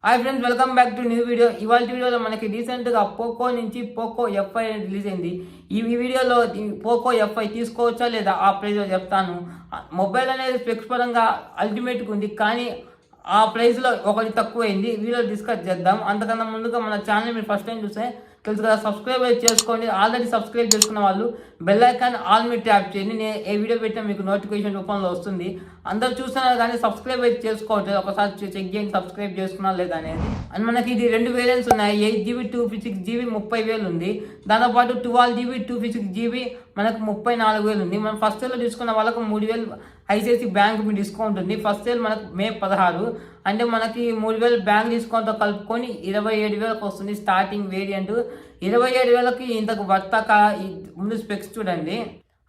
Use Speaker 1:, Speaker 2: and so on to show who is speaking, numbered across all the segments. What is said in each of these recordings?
Speaker 1: Hi friends, welcome back to new video. ఇవాళ వీడియోలో మనకి రీసెంట్గా పోకో నుంచి పోకో ఎఫ్ఐ రిలీజ్ అయింది. ఈ వీడియోలో పోకో ఎఫ్ఐ తీసుకోవచ్చా లేదా ఆ ప్రైస్లో చెప్తాను. మొబైల్ అనేది స్పెక్స్ పరంగా అల్టిమేట్గా ఉంది, కానీ ఆ ప్రైస్లో ఒకటి తక్కువైంది. వీడియో డిస్కస్ చేద్దాం. అంతకన్నా ముందుగా మన ఛానల్ మీరు ఫస్ట్ టైం చూస్తే తెలుసు కదా, సబ్స్క్రైబ్ చేసుకోండి. ఆల్రెడీ సబ్స్క్రైబ్ చేసుకున్న వాళ్ళు బెల్ ఐకాన్ ఆల్ మీద ట్యాప్ చేయండి. నేను ఏ వీడియో పెట్టినా మీకు నోటిఫికేషన్ రూపంలో వస్తుంది. అందరూ చూస్తున్నారు కానీ సబ్స్క్రైబ్ అయితే చేసుకోవట్లేదు. ఒకసారి చెక్ చేయండి సబ్స్క్రైబ్ చేసుకున్నారు లేదా అనేది. అండ్ మనకి ఇది 2 వేరియంట్స్ ఉన్నాయి. 8GB 256GB 30,000 ఉంది. దాంతోపాటు 12GB 256GB మనకు 34,000 ఉంది. మనం ఫస్ట్ సేల్లో తీసుకున్న వాళ్ళకు 3,000 ఐసిఐసి బ్యాంక్ మీ డిస్కౌంట్ ఉంది. ఫస్ట్ సేల్ మనకు మే 16, అంటే మనకి 3,000 బ్యాంక్ డిస్కౌంట్తో కలుపుకొని 27,000 వస్తుంది స్టార్టింగ్ వేరియంట్. 27,000కి ఇంతకు వర్తక. ముందు స్పెక్స్ చూడండి.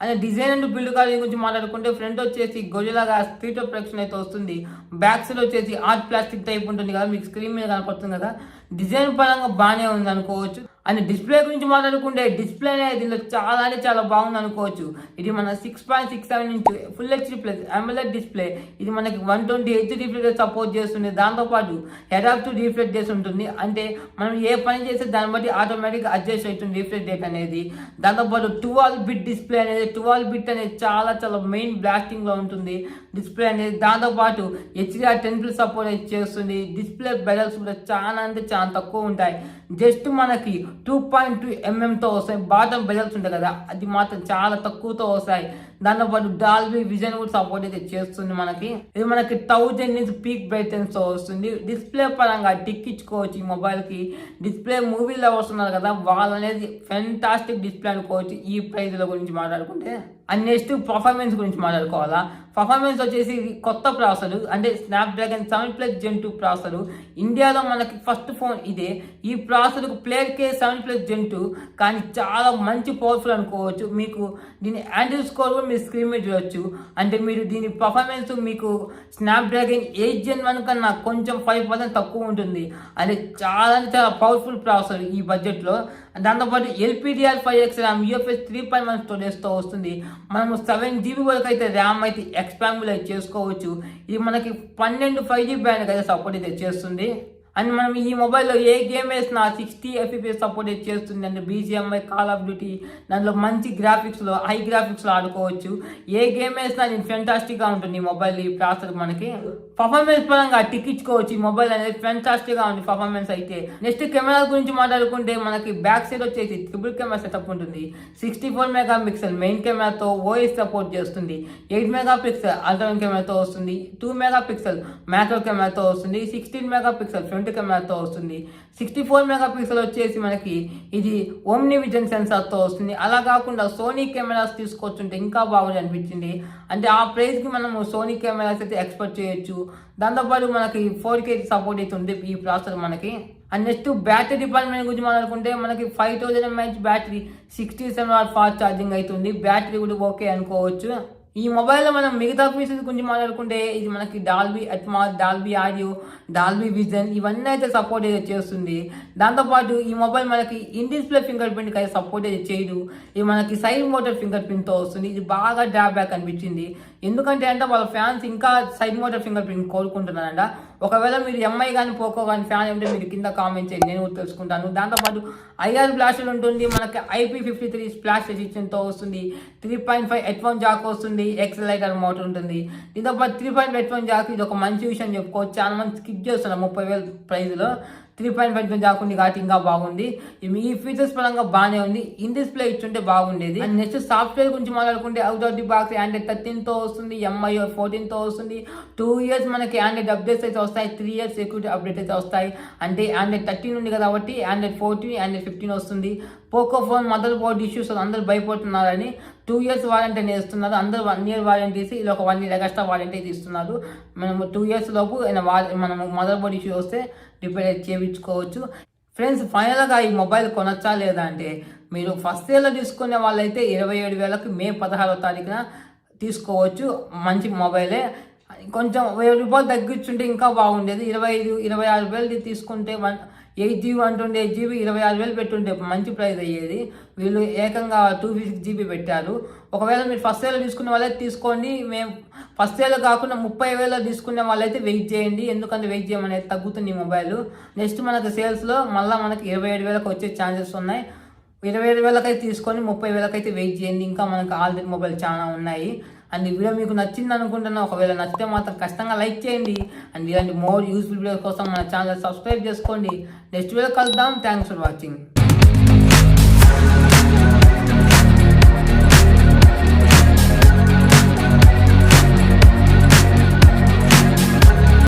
Speaker 1: అంటే డిజైన్ అండ్ బిల్డ్ క్వాలిటీ గురించి మాట్లాడుకుంటే ఫ్రంట్ వచ్చేసి గొరిలాగా స్ట్రీట్ ఆఫ్ ప్రొడక్షన్ అయితే వస్తుంది. బ్యాక్ సైడ్ వచ్చేసి ఆర్ట్ ప్లాస్టిక్ టైప్ ఉంటుంది కదా, మీకు స్క్రీన్ మీద కనపడుతుంది కదా. డిజైన్ పరంగా బాగానే ఉంది అనుకోవచ్చు. అండ్ డిస్ప్లే గురించి మాట్లాడుకుంటే డిస్ప్లే అనేది దీనిలో చాలా అంటే చాలా బాగుంది అనుకోవచ్చు. ఇది మన 6.67 inch full HD plus AMOLED display. ఇది మనకి 120 Hz రిఫ్రెష్ సపోర్ట్ చేస్తుంది. దాంతోపాటు అడాప్టివ్ రిఫ్రెష్ చేసి ఉంటుంది. అంటే మనం ఏ పని చేస్తే దాన్ని బట్టి ఆటోమేటిక్గా అడ్జస్ట్ అవుతుంది రిఫ్రెష్ రేట్ అనేది. దాంతోపాటు 12-bit డిస్ప్లే అనేది 12-bit అనేది చాలా చాలా మెయిన్ బ్లాస్టింగ్లో ఉంటుంది డిస్ప్లే అనేది. దాంతోపాటు HDR 10+ సపోర్ట్ అయితే చేస్తుంది. డిస్ప్లే బెడల్స్ కూడా చాలా అంటే చాలా తక్కువ ఉంటాయి. జస్ట్ మనకి 2.2 mmతో వస్తాయి. బాటమ్ బెజల్స్ ఉంటాయి కదా, అది మాత్రం చాలా తక్కువతో వస్తాయి. దాంతోపాటు డాల్బీ విజన్ కూడా సపోర్ట్ అయితే చేస్తుంది మనకి. ఇది మనకి 1000 nits పీక్ బ్రైట్నెస్తో వస్తుంది. డిస్ప్లే పరంగా టిక్ ఇచ్చుకోవచ్చు ఈ మొబైల్కి. డిస్ప్లే మూవీలో వస్తున్నారు కదా, వాళ్ళు అనేది ఫెంటాస్టిక్ డిస్ప్లే అనుకోవచ్చు ఈ ప్రైజ్ల గురించి మాట్లాడుకుంటే. అండ్ నెక్స్ట్ పర్ఫార్మెన్స్ గురించి మాట్లాడుకోవాలా. పర్ఫార్మెన్స్ వచ్చేసి కొత్త ప్రాసెసర్, అంటే స్నాప్డ్రాగన్ 7+ Gen 2 ప్రాసెసర్. ఇండియాలో మనకి ఫస్ట్ ఫోన్ ఇదే. ఈ ప్రాసెసర్కు ప్లేయర్కే 7+ Gen 2, కానీ చాలా మంచి పవర్ఫుల్ అనుకోవచ్చు. మీకు దీని ఆండ్రాయిడ్ స్కోర్ కూడా మీరు స్క్రీన్ మీద చూడొచ్చు. అంటే మీరు దీని పర్ఫార్మెన్స్ మీకు స్నాప్డ్రాగన్ 8 Gen 1 కన్నా కొంచెం 5% తక్కువ ఉంటుంది. అంటే చాలా చాలా పవర్ఫుల్ ప్రాసెసర్ ఈ బడ్జెట్లో. దాంతోపాటు LPDDR5X ర్యామ్ UFS 3.1 స్టోరేజ్తో వస్తుంది. మనము 7GB వరకు అయితే ర్యామ్ అయితే ఎక్స్పాంబుల్ అయితే చేసుకోవచ్చు. ఇది మనకి 12 5G బ్యాండ్ అయితే సపోర్ట్ అయితే చేస్తుంది. అండ్ మనం ఈ మొబైల్లో ఏ గేమ్ వేసినా 60 FPS సపోర్ట్ అయితే చేస్తుంది. అంటే BGMI, కాల్ ఆఫ్ డ్యూటీ, దాంట్లో మంచి గ్రాఫిక్స్లో హై గ్రాఫిక్స్లో ఆడుకోవచ్చు. ఏ గేమ్ వేసినా ఇది ఫెంటాస్టిక్గా ఉంటుంది ఈ మొబైల్. ఈ ప్రాసెసర్ మనకి పర్ఫార్మెన్స్ పరంగా టిక్కించుకోవచ్చు. ఈ మొబైల్ అనేది ఫెంటాస్టిక్గా ఉంది పర్ఫార్మెన్స్ అయితే. నెక్స్ట్ కెమెరా గురించి మాట్లాడుకుంటే మనకి బ్యాక్ సైడ్ వచ్చేసి ట్రిపుల్ కెమెరా సెటప్ ఉంటుంది. 64 MP మెయిన్ కెమెరాతో OS సపోర్ట్ చేస్తుంది. 8 MP అల్ట్రా కెమెరాతో వస్తుంది. 2 MP మ్యాక్రో కెమెరాతో వస్తుంది. 16 MP ఫ్రంట్ కెమెరాతో వస్తుంది. 64 MP వచ్చేసి మనకి ఇది ఓమ్ని విజన్ సెన్సార్తో వస్తుంది. అలా కాకుండా సోనీ కెమెరాస్ తీసుకొచ్చుంటే ఇంకా బాగుంది అనిపించింది. అంటే ఆ ప్రైస్కి మనము సోనీ కెమెరాస్ అయితే ఎక్స్పెక్ట్ చేయొచ్చు. దాంతోపాటు మనకి 4K సపోర్ట్ అయితే ఉంది ఈ ప్రాసెసర్ మనకి. అండ్ నెక్స్ట్ బ్యాటరీ డిపార్ట్మెంట్ గురించి మాట్లాడుకుంటే మనకి 5000 mAh battery, 67 watt fast charging అవుతుంది. బ్యాటరీ కూడా ఓకే అనుకోవచ్చు. ఈ మొబైల్లో మనం మిగతా ఫీచర్స్ గురించి మాట్లాడుకుంటే ఇది మనకి Dolby Atmos, Dolby audio, Dolby vision ఇవన్నీ అయితే సపోర్ట్ అయితే చేస్తుంది. దాంతోపాటు ఈ మొబైల్ మనకి ఇన్ డిస్ప్లే ఫింగర్ ప్రింట్కి అయితే సపోర్ట్ అయితే చేయదు. ఇది మనకి సైడ్ మోటర్ ఫింగర్ ప్రింట్తో వస్తుంది. ఇది బాగా డ్రాబ్యాక్ అనిపించింది. ఎందుకంటే అంటే వాళ్ళ ఫ్యాన్స్ ఇంకా సైడ్ మోటర్ ఫింగర్ ప్రింట్ కోరుకుంటున్నారంట. ఒకవేళ మీరు ఎంఐ కానీ పోకో కానీ ఫ్యాన్ ఉంటే మీరు కింద కామెంట్ చేయండి, నేను తెలుసుకుంటాను. దాంతోపాటు IR బ్లాస్టర్ ఉంటుంది. మనకి IP53 స్ప్లాష్ రెసిస్టెంట్తో వస్తుంది. 3.5 హెడ్ఫోన్ జాక్ వస్తుంది. ఎక్సలైటర్ మోటార్ ఉంటుంది. దీంతోపాటు 3.5 హెడ్ఫోన్ జాక్, ఇది ఒక మంచి విషయం చెప్పుకోవచ్చు. చాలా మంది స్కిప్ చేస్తున్నారు 30,000 ప్రైజ్లో. 3.5 జాక్ ఉంది కాబట్టి ఇంకా బాగుంది. ఈ ఫీచర్స్ పరంగా బాగానే ఉంది. ఇన్ డిస్ప్లే ఇచ్చుంటే బాగుండేది. అండ్ నెక్స్ట్ సాఫ్ట్వేర్ గురించి మాట్లాడుకుంటే out of the box Android 13తో వస్తుంది. MI 14తో వస్తుంది. 2 years మనకి Android అప్డేట్స్ అయితే వస్తాయి. 3 years సెక్యూరిటీ అప్డేట్ అయితే వస్తాయి. అంటే Android 13 ఉంది కాబట్టి Android 14, Android 15 వస్తుంది. Poco phone mother board issues అందరూ భయపడుతున్నారని 2 years వారంటీ అనేది ఇస్తున్నారు. అందరూ 1 year వారంటీ ఇస్తే ఇలా ఒక 1 year ఎక్స్ట్రా వారంటీ అయితే ఇస్తున్నారు. మనము 2 years లోపు మనము మదర్ బోర్డ్ ఇష్యూ వస్తే రిపేర్ చేయించుకోవచ్చు. ఫ్రెండ్స్, ఫైనల్గా ఈ మొబైల్ కొనొచ్చా లేదా అంటే మీరు ఫస్ట్ ఇయర్లో తీసుకునే వాళ్ళైతే 27,000కి మే 16వ తారీఖున తీసుకోవచ్చు. మంచి మొబైలే. కొంచెం 1000 రూపాయలు తగ్గించుంటే ఇంకా బాగుండేది. 26,000 తీసుకుంటే 8 GB 128 GB 26,000 పెట్టుంటే మంచి ప్రైస్ అయ్యేది. వీళ్ళు ఏకంగా 256 GB పెట్టారు. ఒకవేళ మీరు ఫస్ట్ ఇయర్లో తీసుకునే వాళ్ళైతే తీసుకోండి. మేము ఫస్ట్ ఇయర్లో కాకుండా 30,000 తీసుకునే వాళ్ళైతే వెయిట్ చేయండి. ఎందుకంటే వెయిట్ చేయమనేది తగ్గుతుంది ఈ మొబైల్. నెక్స్ట్ మనకు సేల్స్లో మళ్ళీ మనకి 27,000 వచ్చే ఛాన్సెస్ ఉన్నాయి. 27,000 అయితే తీసుకొని 30,000 అయితే వెయిట్ చేయండి. ఇంకా మనకు ఆల్రెడీ మొబైల్ చాలా ఉన్నాయి. అండ్ ఈ వీడియో మీకు నచ్చింది అనుకుంటున్నా. ఒకవేళ నచ్చితే మాత్రం ఖచ్చితంగా లైక్ చేయండి. అండ్ ఇలాంటి మోర్ యూస్ఫుల్ వీడియోస్ కోసం మన ఛానల్ సబ్స్క్రైబ్ చేసుకోండి. నెక్స్ట్ వీడియో కలుద్దాం. Thanks for watching.